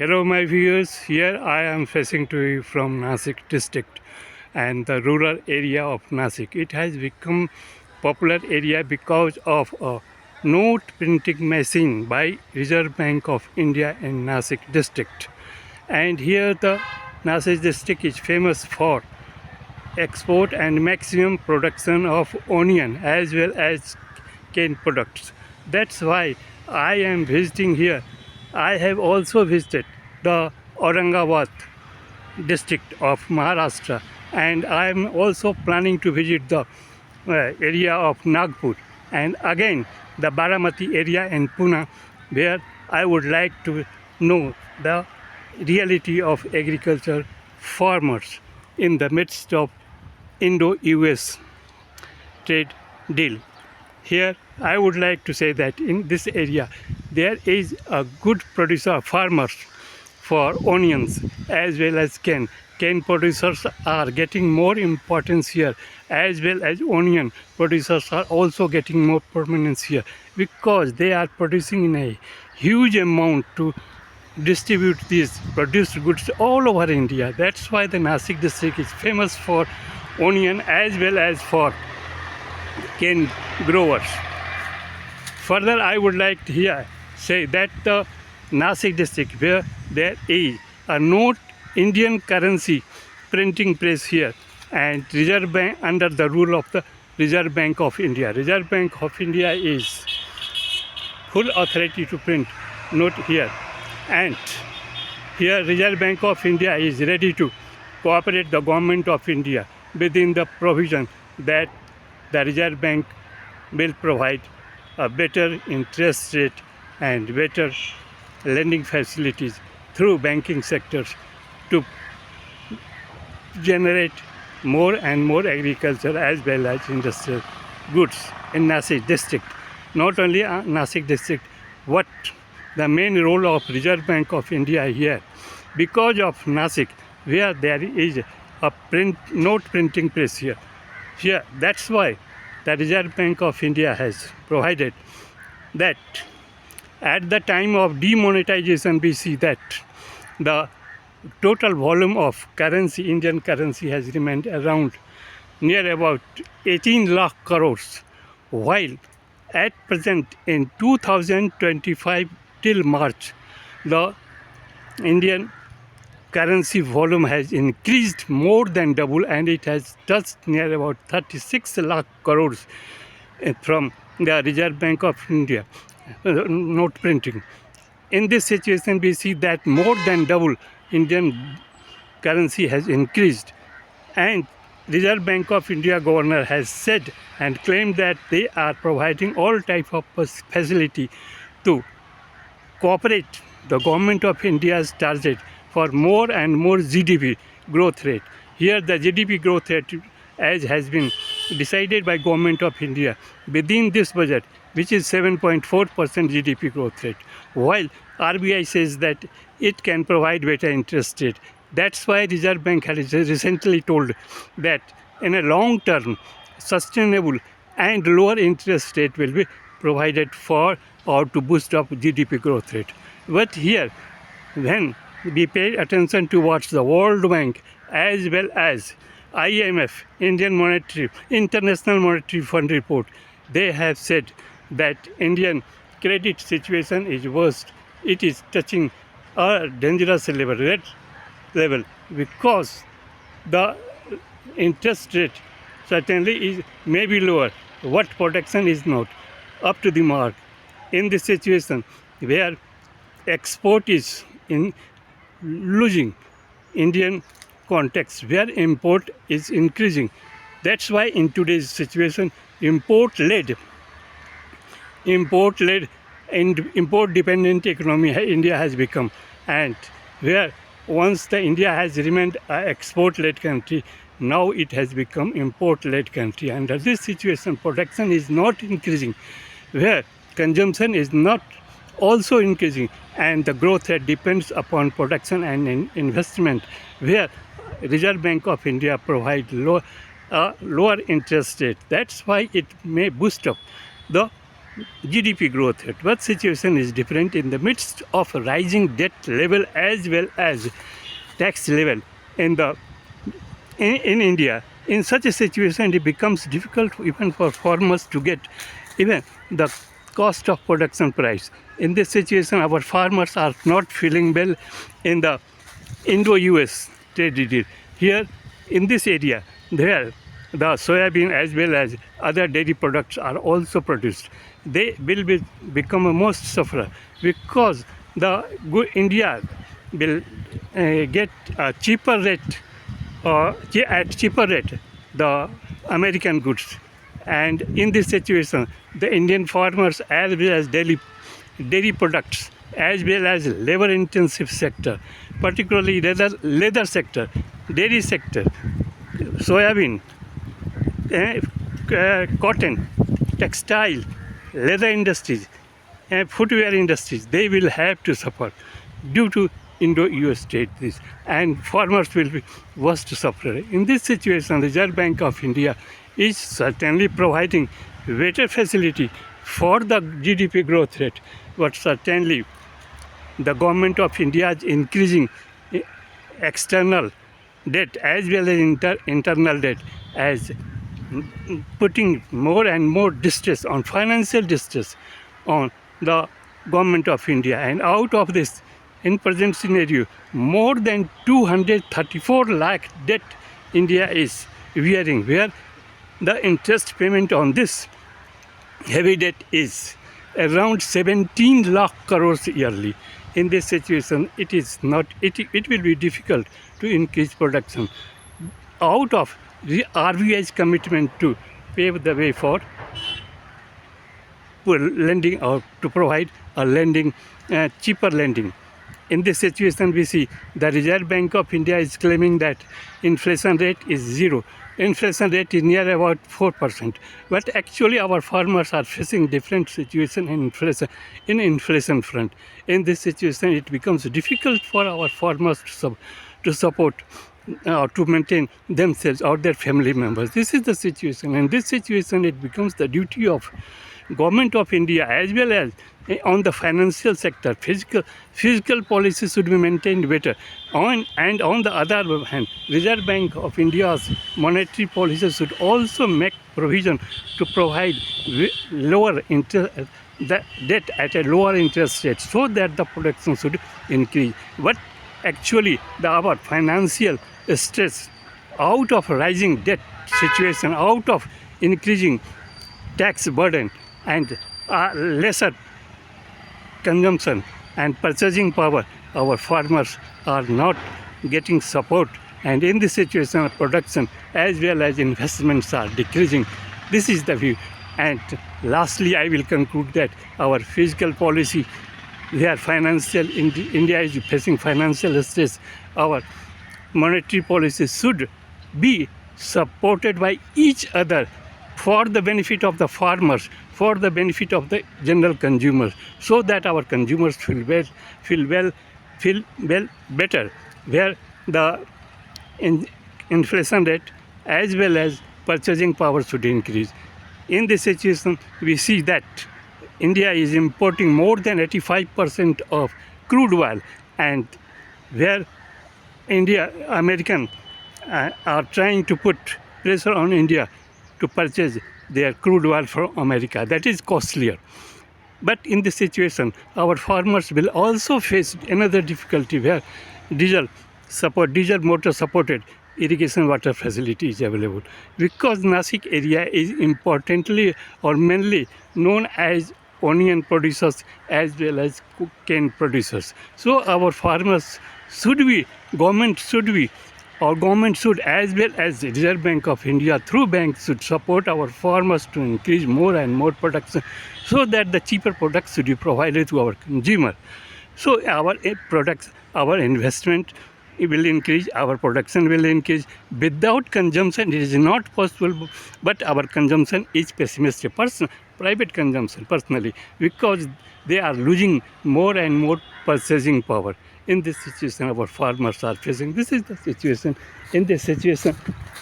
Hello my viewers, here I am facing to you from Nasik district and the rural area of Nasik. It has become popular area because of a note printing machine by Reserve Bank of India in Nasik district. And here the Nasik district is famous for export and maximum production of onion as well as cane products. That's why I am visiting here. I have also visited the Aurangabad district of Maharashtra, and I am also planning to visit the area of Nagpur and again the Baramati area in Pune, where I would like to know the reality of agriculture farmers in the midst of Indo-US trade deal. Here I would like to say that in this area there is a good producer farmers for onions as well as cane. Cane producers are getting more importance here, as well as onion producers are also getting more prominence here because they are producing in a huge amount to distribute these produced goods all over India. That's why the Nasik district is famous for onion as well as for cane growers. Further, I would like to here say that the Nasik district, where there is a note Indian currency printing press here, and Reserve Bank under the rule of the Reserve Bank of India. Reserve Bank of India is full authority to print note here, and here Reserve Bank of India is ready to cooperate the government of India within the provision that the Reserve Bank will provide a better interest rate and better lending facilities through banking sectors to generate more and more agriculture as well as industrial goods in Nasik district. Not only Nasik district, what the main role of Reserve Bank of India here, because of Nasik, where there is a note printing press here. That's why the Reserve Bank of India has provided that at the time of demonetization we see that the total volume of currency, Indian currency, has remained around near about 18 lakh crores, while at present in 2025 till March, the Indian currency volume has increased more than double, and it has touched near about 36 lakh crores from the Reserve Bank of India note printing. In this situation, we see that more than double Indian currency has increased, and Reserve Bank of India governor has said and claimed that they are providing all type of facility to cooperate the government of India's target for more and more GDP growth rate. Here the GDP growth rate, as has been decided by government of India within this budget, which is 7.4% GDP growth rate, while RBI says that it can provide better interest rate. That's why Reserve Bank has recently told that in a long term, sustainable and lower interest rate will be provided for or to boost up GDP growth rate. But here, when we pay attention towards the World Bank as well as IMF, International Monetary Fund report, they have said that Indian credit situation is worst. It is touching a dangerous level because the interest rate certainly may be lower. What production is not up to the mark. In this situation where export is in losing Indian context, where import is increasing. That's why in today's situation, import-led and import-dependent economy India has become, and where once the India has remained an export-led country, now it has become import-led country. Under this situation, production is not increasing, where consumption is not also increasing, and the growth rate depends upon production and investment, where Reserve Bank of India provide lower interest rate. That's why it may boost up the GDP growth rate. But situation is different in the midst of rising debt level as well as tax level in India. In such a situation, it becomes difficult even for farmers to get even the cost of production price. In this situation, our farmers are not feeling well in the Indo-US trade deal. Here, in this area, there the soybean as well as other dairy products are also produced. They will become a most sufferer because India will get a cheaper rate at cheaper rate the American goods. And in this situation, the Indian farmers as well as dairy products as well as labor intensive sector, particularly leather sector, dairy sector, soybean, cotton, textile, leather industries, and footwear industries, they will have to suffer due to Indo-US trade this, and farmers will be worst sufferer. In this situation, Reserve Bank of India is certainly providing better facility for the GDP growth rate, but certainly the government of India is increasing external debt as well as internal debt, as putting more and more distress on financial distress on the government of India. And out of this, in present scenario, more than 234 lakh debt India is bearing, where the interest payment on this heavy debt is around 17 lakh crores yearly. In this situation, it will be difficult to increase production. Out of the RBI's commitment to pave the way for lending or to provide a lending, cheaper lending. In this situation, we see the Reserve Bank of India is claiming that inflation rate is zero. Inflation rate is near about 4%. But actually, our farmers are facing different situation in inflation front. In this situation, it becomes difficult for our farmers to support to maintain themselves or their family members. This is the situation. In this situation, it becomes the duty of government of India as well as on the financial sector, fiscal policy should be maintained better. And on the other hand, Reserve Bank of India's monetary policy should also make provision to provide lower the debt at a lower interest rate so that the production should increase. But actually, our financial stress out of rising debt situation, out of increasing tax burden and lesser consumption and purchasing power, our farmers are not getting support, and in this situation production as well as investments are decreasing. This is the view. And lastly, I will conclude that our fiscal policy, where India is facing financial stress, our monetary policy should be supported by each other for the benefit of the farmers, for the benefit of the general consumers, so that our consumers feel better, where the inflation rate as well as purchasing power should increase. In this situation, we see that India is importing more than 85% of crude oil, and where American are trying to put pressure on India to purchase their crude oil from America. That is costlier. But in this situation, our farmers will also face another difficulty, where diesel motor supported irrigation water facility is available, because Nasik area is importantly or mainly known as onion producers as well as cane producers. So our farmers government should as well as Reserve Bank of India through banks should support our farmers to increase more and more production, so that the cheaper products should be provided to our consumer. So our investment will increase, our production will increase. Without consumption, it is not possible, but our consumption is pessimistic. Private consumption, personally, because they are losing more and more purchasing power. in this situation our farmers are facing. This is the situation. In this situation,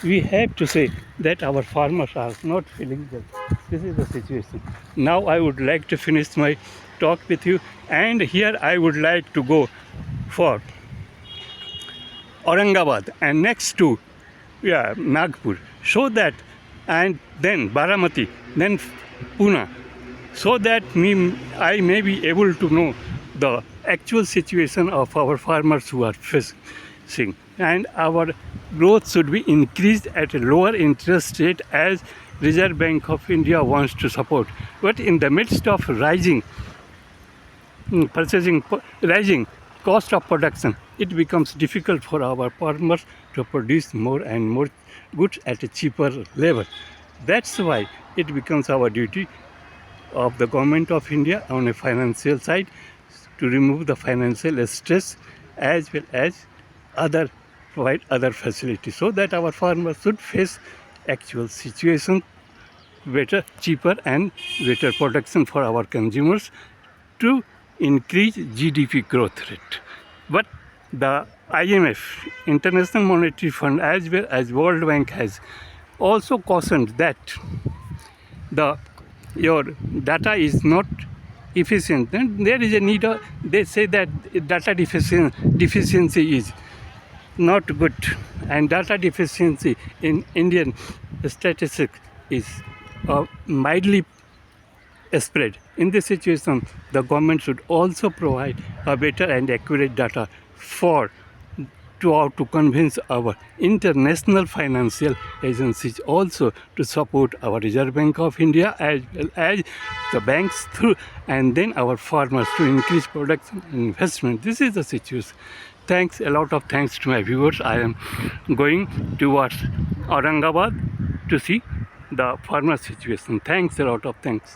we have to say that our farmers are not feeling well. This is the situation. Now I would like to finish my talk with you, and here I would like to go for Aurangabad and next to Nagpur, so that, and then Baramati, then Pune, so that I may be able to know the actual situation of our farmers who are facing, and our growth should be increased at a lower interest rate as Reserve Bank of India wants to support. But in the midst of rising cost of production, it becomes difficult for our farmers to produce more and more goods at a cheaper level. That's why it becomes our duty of the government of India on a financial side to remove the financial stress, as well as provide other facilities, so that our farmers should face actual situation, better, cheaper and better production for our consumers to increase GDP growth rate. But the IMF, International Monetary Fund, as well as World Bank has also cautioned that your data is not efficient. Then there is a need of, they say that data deficiency is not good, and data deficiency in Indian statistics is mildly spread. In this situation, the government should also provide a better and accurate data to convince our international financial agencies also to support our Reserve Bank of India, as well as the banks through, and then our farmers to increase production and investment. This is the situation. Thanks, a lot of thanks to my viewers. I am going towards Aurangabad to see the farmer situation. Thanks, a lot of thanks.